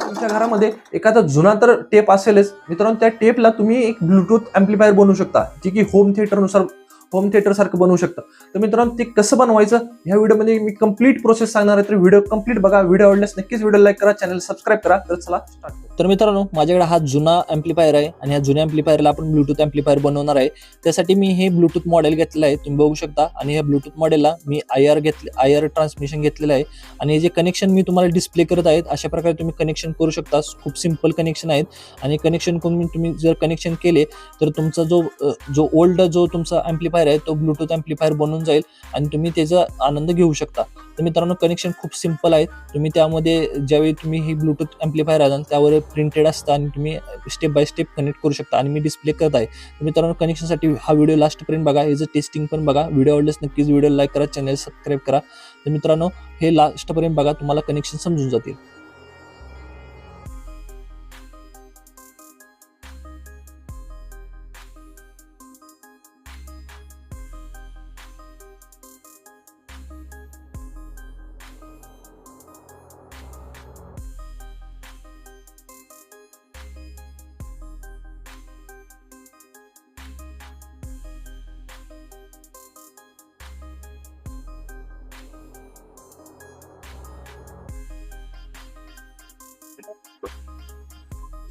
तुमच्या घरामध्ये एखादा जुना तर टेप असेलच मित्रांनो, त्या टेपला तुम्ही एक ब्लूटूथ एम्प्लिफायर बनवू शकता, जे की होम थिएटर सारखं बनवू शकता. तर मित्रांनो ते कसं बनवायचं ह्या व्हिडिओमध्ये मी कंप्लीट प्रोसेस सांगणार आहे. तर व्हिडिओ कंप्लीट बघा. व्हिडिओ आवडल्यास नक्कीच व्हिडिओ लाईक करा, चॅनल सबस्क्राईब करा. तर चला स्टार्ट करू. तर मित्रांनो माझ्याकडे हा जुना एम्प्लिफायर आहे आणि या जुन्या एम्प्लिफायरला आपण ब्लूटूथ एम्प्लिफायर बनवणार आहे. त्यासाठी मी हे ब्लूटूथ मॉडेल घेतलेलं आहे, तुम्ही बघू शकता. आणि या ब्लूटूथ मॉडेलला मी आय आर ट्रान्समिशन घेतलेलं आहे आणि जे कनेक्शन मी तुम्हाला डिस्प्ले करत आहेत अशा प्रकारे तुम्ही कनेक्शन करू शकता. खूप सिंपल कनेक्शन आहेत आणि कनेक्शन करून तुम्ही जर कनेक्शन केले तर तुमचा जो ओल्ड जो तुमचा एम्प्लिफायर आहे तो ब्लूटूथ एम्प्लिफायर बनून जाईल आणि तुम्ही त्याचा आनंद घेऊ शकता. तर मित्रांनो कनेक्शन खूप सिंपल आहे. तुम्ही त्यामध्ये ज्यावेळी तुम्ही ही ब्लूटूथ एम्प्लिफायर आहे त्यावर प्रिंटेड असतं आणि तुम्ही स्टेप बाय स्टेप कनेक्ट करू शकता आणि मी डिस्प्ले करत आहे. तर मित्रांनो कनेक्शनसाठी हा व्हिडिओ लास्टपर्यंत बघा, याचं टेस्टिंग पण बघा. व्हिडिओ आवडल्यास नक्कीच व्हिडिओ लाईक करा, चॅनल सबस्क्राईब करा. तर मित्रांनो हे लास्टपर्यंत बघा, तुम्हाला कनेक्शन समजून जातील.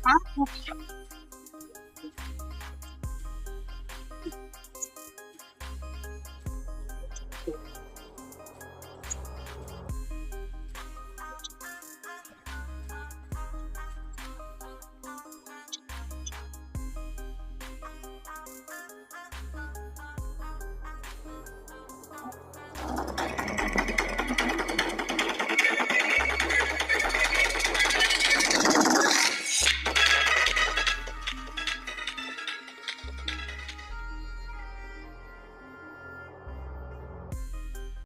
हाँ